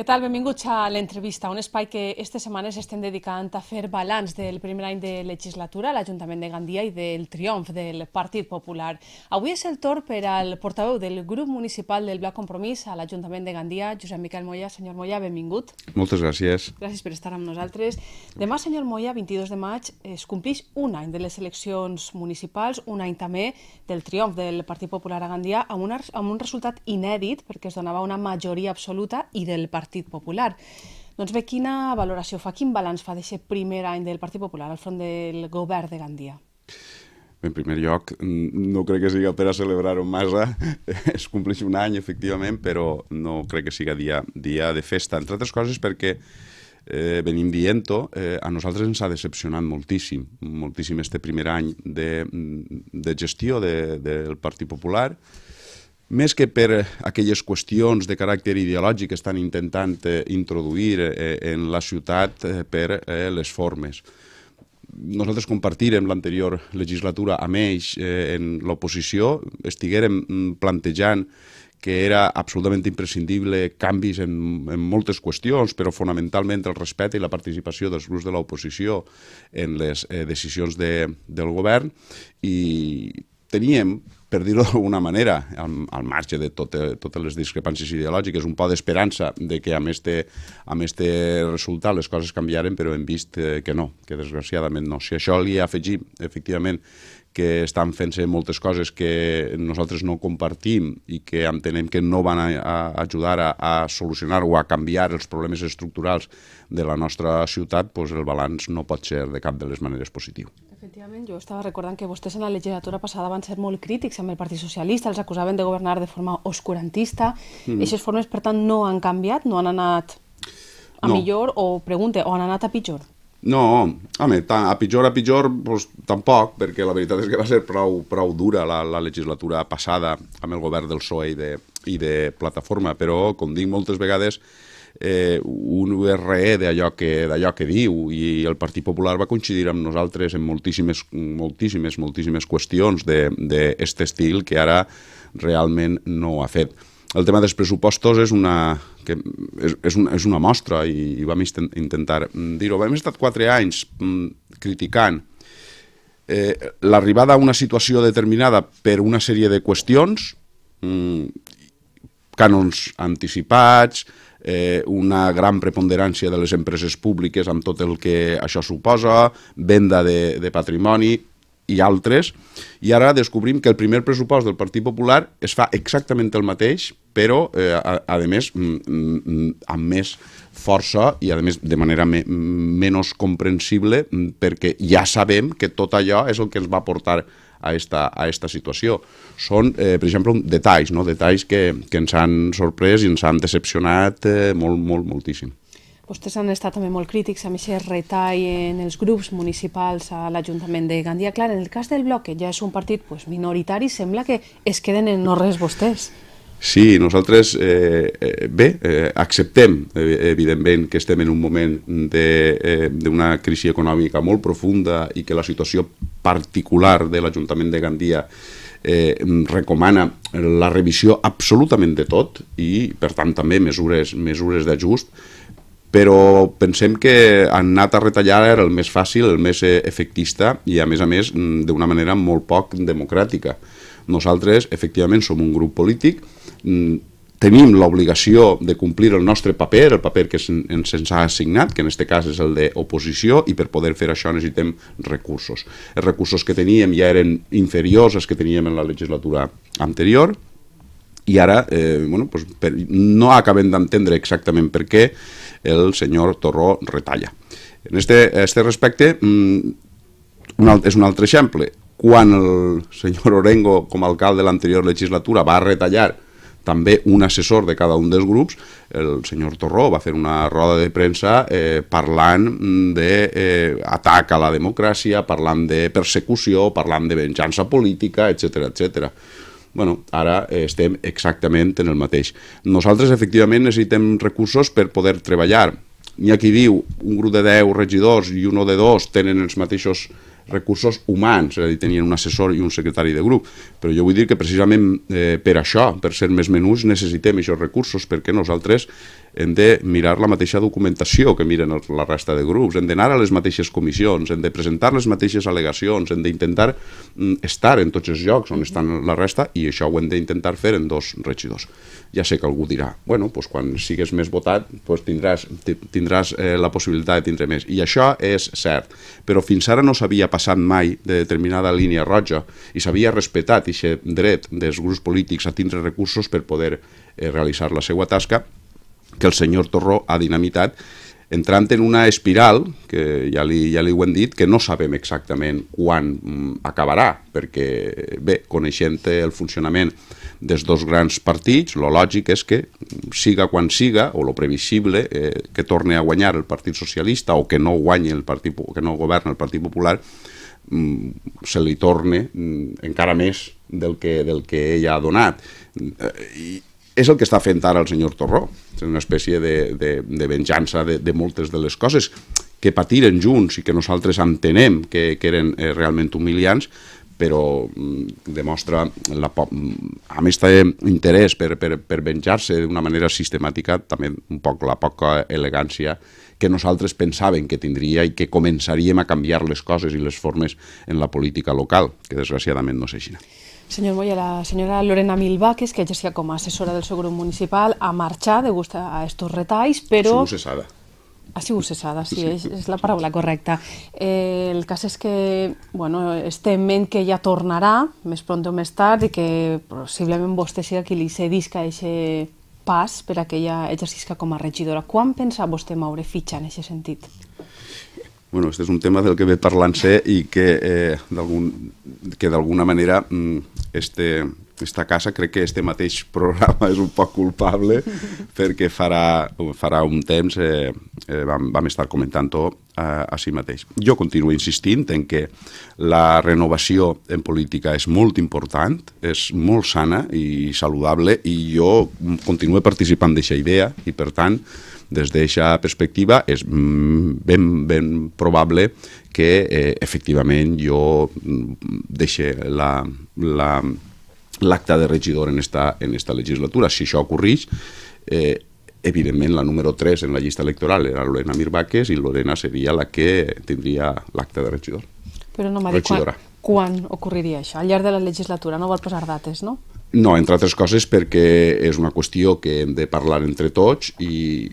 tal? Benvinguts a l'entrevista, un espai que aquestes setmanes estem dedicant a fer balanç del primer any de legislatura a l'Ajuntament de Gandia i del triomf del Partit Popular. Avui és el torn per al portaveu del grup municipal del Bloc Compromís a l'Ajuntament de Gandia, Josep Miquel Moya. Senyor Moya, benvingut. Moltes gràcies. Gràcies per estar amb nosaltres. Demà, senyor Moya, 22 de maig, es complix un any de les eleccions municipals, un any també del triomf del Partit Popular a Gandia, amb un resultat inèdit, perquè es donava una majoria absoluta i del Partit Popular. Doncs bé, quina valoració fa, quin balanç fa d'aquest primer any del Partit Popular al front del govern de Gandia? En primer lloc, no crec que siga per a celebrar-ho massa. Es compleix un any, efectivament, però no crec que siga dia de festa. Entre altres coses perquè venim dient-ho, a nosaltres ens ha decepcionat moltíssim este primer any de gestió del Partit Popular, més que per aquelles qüestions de caràcter ideològic que estan intentant introduir en la ciutat per les formes. Nosaltres compartirem l'anterior legislatura amb ells en l'oposició, estiguérem plantejant que era absolutament imprescindible canvis en moltes qüestions, però fonamentalment el respecte i la participació dels grups de l'oposició en les decisions del govern, i teníem, per dir-ho d'alguna manera, al marge de totes les discrepàncies ideològiques, un poc d'esperança de que amb este resultat les coses canviaren, però hem vist que no, que desgraciadament no. Si això li afegim, efectivament, que estan fent-se moltes coses que nosaltres no compartim i que entenem que no van a ajudar a solucionar o a canviar els problemes estructurals de la nostra ciutat, doncs el balanç no pot ser de cap de les maneres positiu. Efectivament, jo estava recordant que vostès en la legislatura passada van ser molt crítics amb el Partit Socialista, els acusaven de governar de forma oscurantista. Aquestes formes, per tant, no han canviat, no han anat a millor, o pregunte, o han anat a pitjor? No, home, a pitjor doncs, tampoc, perquè la veritat és que va ser prou dura la legislatura passada amb el govern del PSOE i de Plataforma, però, com dic moltes vegades, un URE d'allò que diu, i el Partit Popular va coincidir amb nosaltres en moltíssimes qüestions d'aquest estil que ara realment no ha fet. El tema dels pressupostos és una mostra, i vam intentar dir-ho. Hem estat 4 anys criticant l'arribada a una situació determinada per una sèrie de qüestions, cànons anticipats, una gran preponderància de les empreses públiques amb tot el que això suposa, venda de patrimoni i altres, i ara descobrim que el primer pressupost del Partit Popular es fa exactament el mateix, però, a més, amb més força i, a més, de manera menys comprensible, perquè ja sabem que tot allò és el que ens va portar a esta situació. Són, per exemple, detalls que ens han sorprès i ens han decepcionat moltíssim. Vostès han estat també molt crítics amb aquest retall en els grups municipals a l'Ajuntament de Gandia. Clar, en el cas del Bloc, que ja és un partit minoritari, sembla que es queden en no res vostès. Sí, nosaltres, acceptem, evidentment, que estem en un moment d'una crisi econòmica molt profunda i que la situació particular de l'Ajuntament de Gandia recomana la revisió absolutament de tot i, per tant, també mesures d'ajust, però pensem que han anat a retallar era el més fàcil, el més efectista i, a més, d'una manera molt poc democràtica. Nosaltres, efectivament, som un grup polític, tenim l'obligació de complir el nostre paper, el paper que se'ns ha assignat, que en aquest cas és el d'oposició, i per poder fer això necessitem recursos. Els recursos que teníem ja eren inferiors als que teníem en la legislatura anterior, i ara no acabem d'entendre exactament per què el senyor Torró retalla. En aquest respecte, és un altre exemple. Quan el senyor Orengo, com a alcalde de l'anterior legislatura, va retallar també un assessor de cada un dels grups, el senyor Torró va fer una roda de premsa parlant d'atac a la democràcia, parlant de persecució, parlant de venjança política, etc. Bueno, ara estem exactament en el mateix. Nosaltres, efectivament, necessitem recursos per poder treballar. N'hi ha qui diu un grup de 10 regidors i un o de 2 tenen els mateixos recursos humans, és a dir, tenien un assessor i un secretari de grup, però jo vull dir que precisament per això, per ser més menuts, necessitem aquests recursos, perquè nosaltres hem de mirar la mateixa documentació que miren la resta de grups, hem d'anar a les mateixes comissions, hem de presentar les mateixes al·legacions, hem d'intentar estar en tots els llocs on estan la resta, i això ho hem d'intentar fer en 2 regidors. Ja sé que algú dirà, bueno, doncs quan sigues més votat tindràs la possibilitat de tindre més, i això és cert, però fins ara no s'havia passat mai de determinada línia roja i s'havia respetat aquest dret dels grups polítics a tindre recursos per poder realitzar la seva tasca, que el senyor Torró ha dinamitat, entrant en una espiral, que ja li ho hem dit, que no sabem exactament quan acabarà, perquè, bé, coneixent el funcionament dels 2 grans partits, lo lògic és que siga quan siga, o lo previsible, que torni a guanyar el Partit Socialista o que no guanyi que no governa el Partit Popular, se li torne encara més del que ell ha donat. I és el que està fent ara el senyor Torró, és una espècie de venjança de moltes de les coses que patiren junts i que nosaltres entenem que eren realment humiliants, però demostra a més interès per venjar-se d'una manera sistemàtica, també un poc la poca elegància que nosaltres pensàvem que tindria i que començaríem a canviar les coses i les formes en la política local, que desgraciadament no és així. Senyor Moya, la senyora Lorena Milvaques, que exercia com a assessora del seu grup municipal, ha marxat degut a estos retalls, però... Ha sigut cessada. Ha sigut cessada, sí, és la paraula correcta. El cas és que es temen que ella tornarà més pront o més tard i que possiblement vostè sigui qui li cedisca aquest pas per a que ella exercisca com a regidora. Quan pensa vostè moure fitxa en aquest sentit? Bueno, este és un tema del que ve parlant-se i que d'alguna manera esta casa, crec que este mateix programa és un poc culpable perquè farà un temps vam estar comentant-ho a si mateix. Jo continuo insistint en que la renovació en política és molt important, és molt sana i saludable, i jo continuo participant d'aquesta idea i, per tant, des d'aquesta perspectiva és ben probable que efectivament jo deixi l'acte de regidor en esta legislatura. Si això ocorreix, evidentment la número 3 en la llista electoral era Lorena Milvaques i Lorena seria la que tindria l'acte de regidor. Però no m'ha dit quan ocorreria això? Al llarg de la legislatura, no vol posar dates, no? No, entre altres coses perquè és una qüestió que hem de parlar entre tots i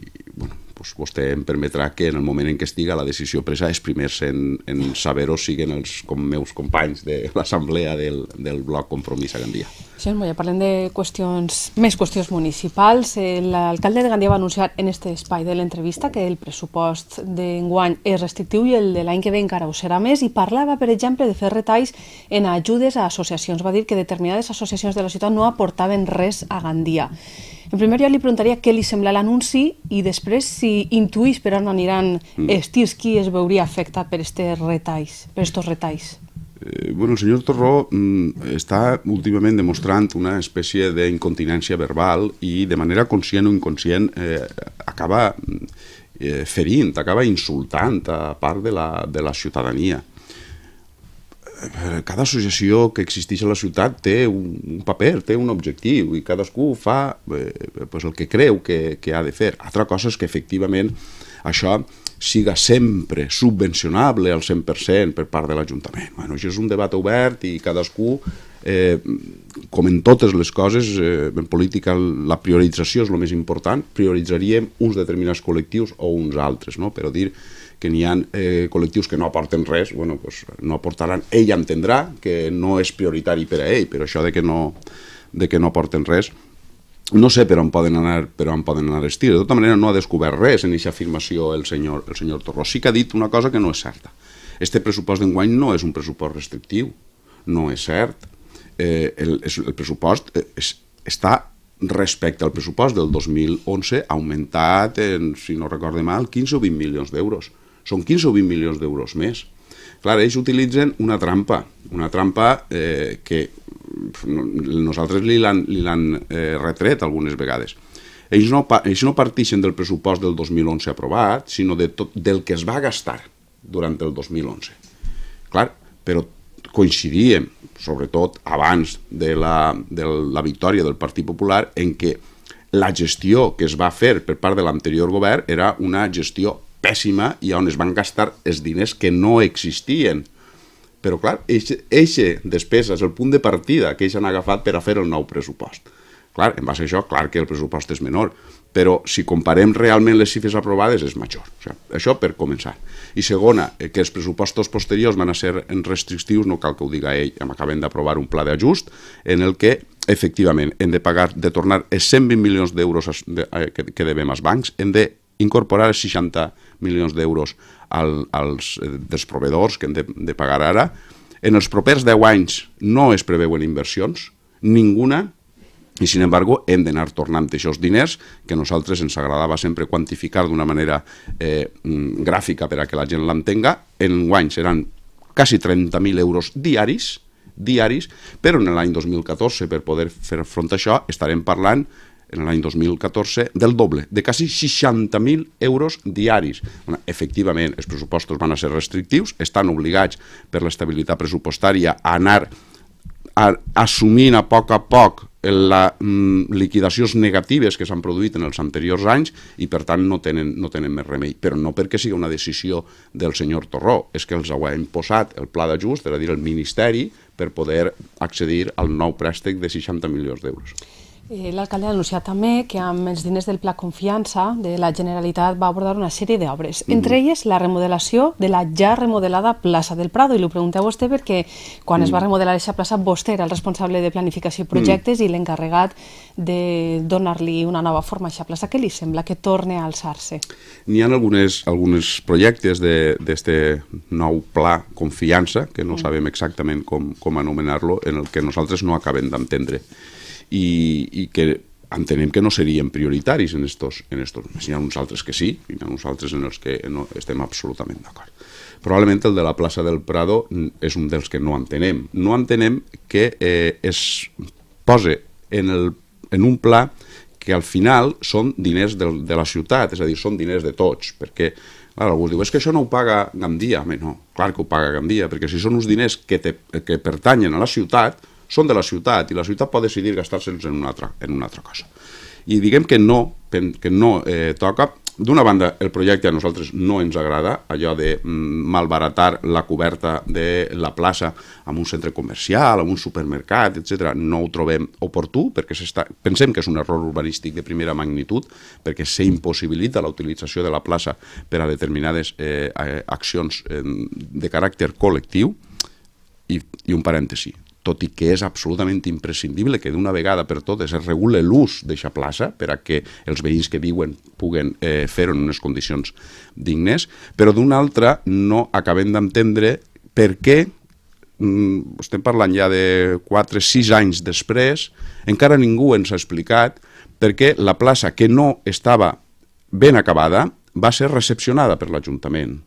vostè em permetrà que en el moment en què estiga la decisió presa és primers en saber-ho siguen els meus companys de l'assemblea del bloc Compromís a Gandia. Senyor Moya, parlem de més qüestions municipals. L'alcalde de Gandia va anunciar en aquest espai de l'entrevista que el pressupost d'enguany és restrictiu i el de l'any que ve encara ho serà més, i parlava, per exemple, de fer retalls en ajudes a associacions. Va dir que determinades associacions de la ciutat no aportaven res a Gandia. En primer lloc li preguntaria què li sembla l'anunci i després si intuïs per on aniran els tirs, qui es veuria afectat per estos retalls. El senyor Torró està últimament demostrant una espècie d'incontinència verbal i de manera conscient o inconscient acaba ferint, acaba insultant a part de la ciutadania. Cada associació que existeix a la ciutat té un paper, té un objectiu i cadascú fa el que creu que ha de fer. Altra cosa és que efectivament això siga sempre subvencionable al 100% per part de l'Ajuntament. Això és un debat obert i cadascú, com en totes les coses, en política la priorització és el més important, prioritzaríem uns determinats col·lectius o uns altres, però dir que n'hi ha col·lectius que no aporten res, no aportaran. Ell entendrà que no és prioritari per a ell, però això de que no aporten res, no sé per on poden anar els tirs. De tota manera, no ha descobert res en aquesta afirmació el senyor Torró. Sí que ha dit una cosa que no és certa. Este pressupost d'enguany no és un pressupost restrictiu, no és cert. El pressupost està respecte al pressupost del 2011 augmentat, si no recorde mal, 15 o 20 milions d'euros. Són 15 o 20 milions d'euros més. Clar, ells utilitzen una trampa que nosaltres li l'han retret algunes vegades. Ells no parteixen del pressupost del 2011 aprovat, sinó del que es va gastar durant el 2011. Clar, però coincidíem, sobretot abans de la victòria del Partit Popular, en què la gestió que es va fer per part de l'anterior govern era una gestió pèssima i on es van gastar els diners que no existien. Però, clar, eixa despesa és el punt de partida que ells han agafat per a fer el nou pressupost. Clar, en base a això, clar que el pressupost és menor, però si comparem realment les xifres aprovades és major. O sigui, això per començar. I segona, que els pressupostos posteriors van a ser restrictius, no cal que ho diga ell, acabem d'aprovar un pla d'ajust en el que, efectivament, hem de pagar, de tornar els 120 milions d'euros que devem als bancs, hem d'incorporar els 60 milions d'euros dels proveïdors que hem de pagar ara. En els propers 10 anys no es preveuen inversions, ninguna, i, sin embargo, hem d'anar tornant aquests diners, que a nosaltres ens agradava sempre quantificar d'una manera gràfica per a que la gent l'entenga. En guany seran quasi 30.000 euros diaris, però en l'any 2014, per poder fer front a això, estarem parlant en l'any 2014 del doble, de quasi 60.000 euros diaris. Efectivament, els pressupostos van a ser restrictius, estan obligats per l'estabilitat pressupostària a anar assumint a poc les liquidacions negatives que s'han produït en els anteriors anys i, per tant, no tenen més remei. Però no perquè sigui una decisió del senyor Torró, és que els ho ha imposat el pla d'ajust, és a dir, el Ministeri, per poder accedir al nou préstec de 60 milions d'euros. L'alcalde ha anunciat també que amb els diners del Pla Confiança de la Generalitat va abordar una sèrie d'obres, entre elles la remodelació de la ja remodelada plaça del Prado, i li pregunto a vostè perquè quan es va remodelar aquesta plaça vostè era el responsable de planificació i projectes i l'encarregat de donar-li una nova forma a aquesta plaça. Què li sembla que torni a alçar-se? N'hi ha alguns projectes d'aquest nou Pla Confiança, que no sabem exactament com anomenar-lo, en el que nosaltres no acabem d'entendre. I que entenem que no serien prioritaris en estos. N'hi ha uns altres que sí, i n'hi ha uns altres en els que no estem absolutament d'acord. Probablement el de la plaça del Prado és un dels que no entenem. No entenem que es posa en un pla que al final són diners de la ciutat, és a dir, són diners de tots, perquè algú diu, és que això no ho paga Gandia. No, clar que ho paga Gandia, perquè si són uns diners que pertanyen a la ciutat, són de la ciutat, i la ciutat pot decidir gastar-se'ls en una altra cosa. I diguem que no toca. D'una banda, el projecte a nosaltres no ens agrada, allò de malbaratar la coberta de la plaça amb un centre comercial, amb un supermercat, etc. No ho trobem oportú, perquè pensem que és un error urbanístic de primera magnitud, perquè s'impossibilita la utilització de la plaça per a determinades accions de caràcter col·lectiu. I un parèntesi, tot i que és absolutament imprescindible que d'una vegada per totes es regule l'ús d'aquesta plaça per a que els veïns que viuen puguen fer-ho en unes condicions dignes, però d'una altra no acabem d'entendre per què, estem parlant ja de 4-6 anys després, encara ningú ens ha explicat per què la plaça que no estava ben acabada va ser recepcionada per l'Ajuntament.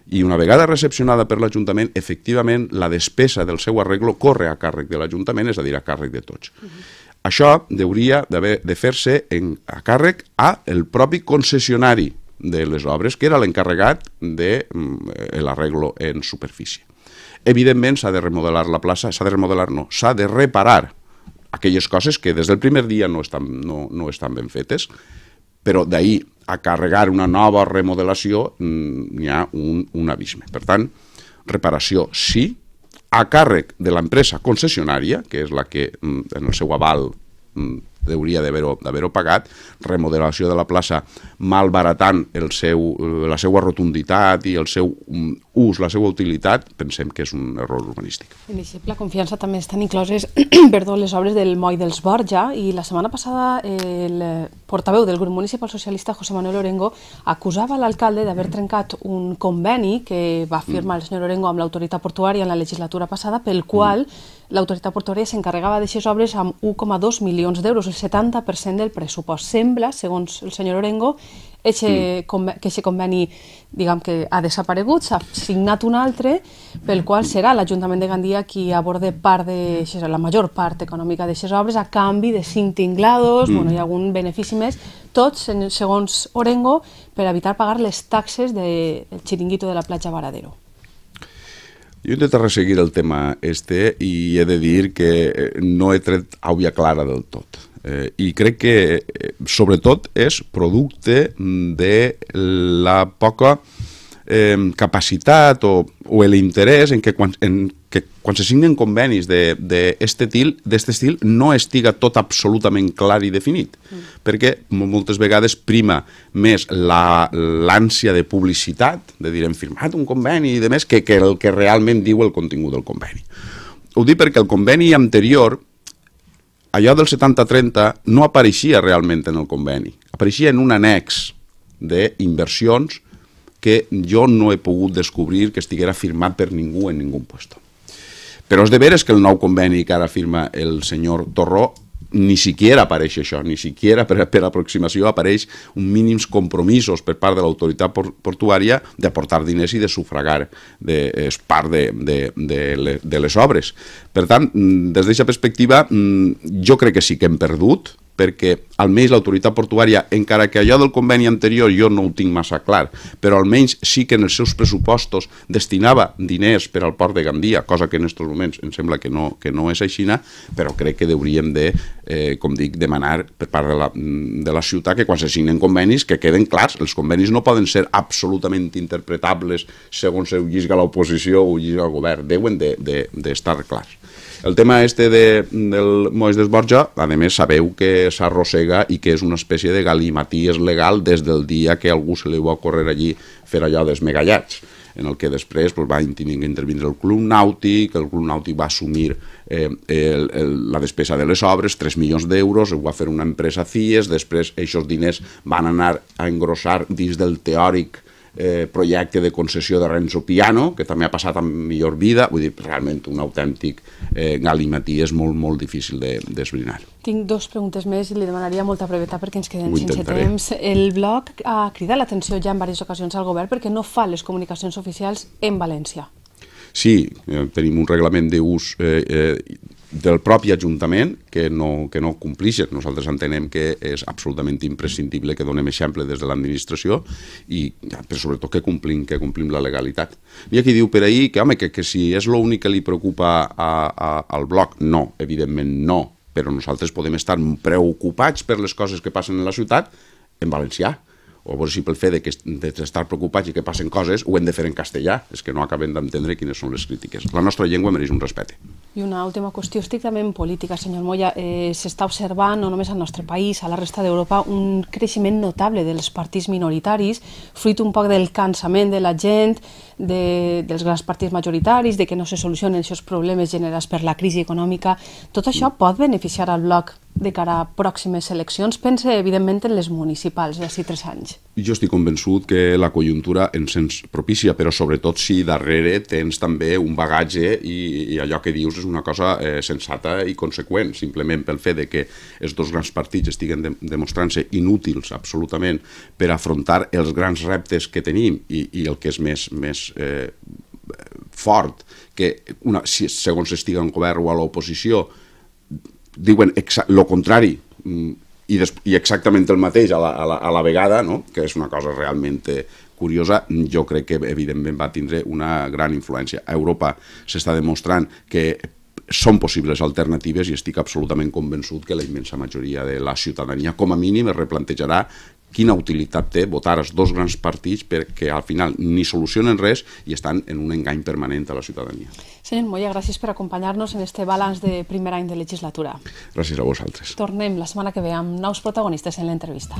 I una vegada recepcionada per l'Ajuntament, efectivament, la despesa del seu arreglo corre a càrrec de l'Ajuntament, és a dir, a càrrec de tots. Això hauria de fer-se a càrrec al propi concessionari de les obres, que era l'encarregat de l'arreglo en superfície. Evidentment, s'ha de remodelar la plaça, s'ha de reparar aquelles coses que des del primer dia no estan ben fetes, però d'ahir a carregar una nova remodelació n'hi ha un abisme. Per tant, reparació sí, a càrrec de l'empresa concessionària, que és la que en el seu aval hauria d'haver-ho pagat, remodelació de la plaça malbaratant la seva rotunditat i el seu ús, la seva utilitat, pensem que és un error urbanístic. En aquest Pla Confiança també estan incloses les obres del moll dels Borja, i la setmana passada el portaveu del grup municipal socialista, José Manuel Orengo, acusava l'alcalde d'haver trencat un conveni que va firmar el senyor Orengo amb l'autoritat portuària en la legislatura passada, pel qual l'autoritat portuària s'encarregava d'aquestes obres amb 1,2 milions d'euros, el 70% del pressupost. Sembla, segons el senyor Orengo, que aquest conveni que ha desaparegut, s'ha signat un altre pel qual serà l'Ajuntament de Gandia qui aborde la major part econòmica d'aquestes obres a canvi de 5 tinglados, hi ha algun benefici més, tots, segons Orengo, per evitar pagar les taxes del xiringuito de la platja Varadero. Jo he intentat resseguir el tema i he de dir que no he tret àvia clara del tot. I crec que, sobretot, és producte de la poca capacitat o l'interès en que quan se signen convenis d'aquest estil no estiga tot absolutament clar i definit, perquè moltes vegades prima més l'ànsia de publicitat, de dir hem firmat un conveni i de més, que el que realment diu el contingut del conveni. Ho dic perquè el conveni anterior, allò del 70-30, no apareixia realment en el conveni, apareixia en un annex d'inversions que jo no he pogut descobrir que estiguera firmat per ningú en ningú puesto. Però és de veres que el nou conveni que ara firma el senyor Torró ni siquiera apareix això, ni siquiera per aproximació apareix uns mínims compromisos per part de l'autoritat portuària d'aportar diners i de sufragar part de les obres. Per tant, des d'aquesta perspectiva, jo crec que sí que hem perdut, perquè almenys l'autoritat portuària, encara que allò del conveni anterior jo no ho tinc massa clar, però almenys sí que en els seus pressupostos destinava diners per al port de Gandia, cosa que en aquests moments em sembla que no és així, però crec que hauríem de, com dic, demanar per part de la ciutat que quan se signen convenis que queden clars. Els convenis no poden ser absolutament interpretables segons ho llisga l'oposició o ho llisga el govern, deuen d'estar clars. El tema del Moix d'Esborja, a més, sabeu que s'arrossega i que és una espècie de galimaties legal des del dia que algú se li va córrer allí fer allò dels megallats, en el que després va intervindre el Club Nàutic, el Club Nàutic va assumir la despesa de les obres, 3 milions d'euros, ho va fer una empresa CIES, després aquests diners van anar a engrossar dins del teòric projecte de concessió de Renzo Piano, que també ha passat amb millor vida, vull dir, realment un autèntic galimaties molt, molt difícil d'esbrinar. Tinc 2 preguntes més i li demanaria molta brevetat perquè ens quedem sense temps. El bloc ha cridat l'atenció ja en diverses ocasions al govern perquè no fa les comunicacions oficials en València. Sí, tenim un reglament d'ús del propi Ajuntament que no complixen. Nosaltres entenem que és absolutament imprescindible que donem exemple des de l'administració i sobretot que complim la legalitat. Hi ha qui diu per ahir que, home, que si és l'únic que li preocupa al bloc, no, evidentment no, però nosaltres podem estar preocupats per les coses que passen en la ciutat en valencià. O per exemple el fet d'estar preocupats i que passen coses ho hem de fer en castellà, és que no acabem d'entendre quines són les crítiques. La nostra llengua mereix un respecte. I una última qüestió estrictament política, senyor Moya. S'està observant, no només al nostre país, a la resta d'Europa, un creixement notable dels partits minoritaris, fruit un poc del cansament de la gent, dels grans partits majoritaris, de que no se solucionen aquests problemes generats per la crisi econòmica. Tot això pot beneficiar al bloc de cara a pròximes eleccions? Pense, evidentment, en les municipals d'ací 3 anys. Jo estic convençut que la conjuntura ens propicia, però sobretot si darrere tens també un bagatge i allò que dius és una cosa sensata i conseqüent, simplement pel fet que els 2 grans partits estiguen demostrant-se inútils absolutament per afrontar els grans reptes que tenim i el que és més fort, que segons estiga en govern o a l'oposició diuen el contrari i exactament el mateix a la vegada, que és una cosa realment curiosa. Jo crec que evidentment va tindre una gran influència. A Europa s'està demostrant que són possibles alternatives i estic absolutament convençut que la immensa majoria de la ciutadania com a mínim es replantejarà quina utilitat té votar els 2 grans partits perquè al final ni solucionen res i estan en un engany permanent a la ciutadania. Senyor Moya, gràcies per acompanyar-nos en este balanç de primer any de legislatura. Gràcies a vosaltres. Tornem la setmana que ve amb nous protagonistes en l'entrevista.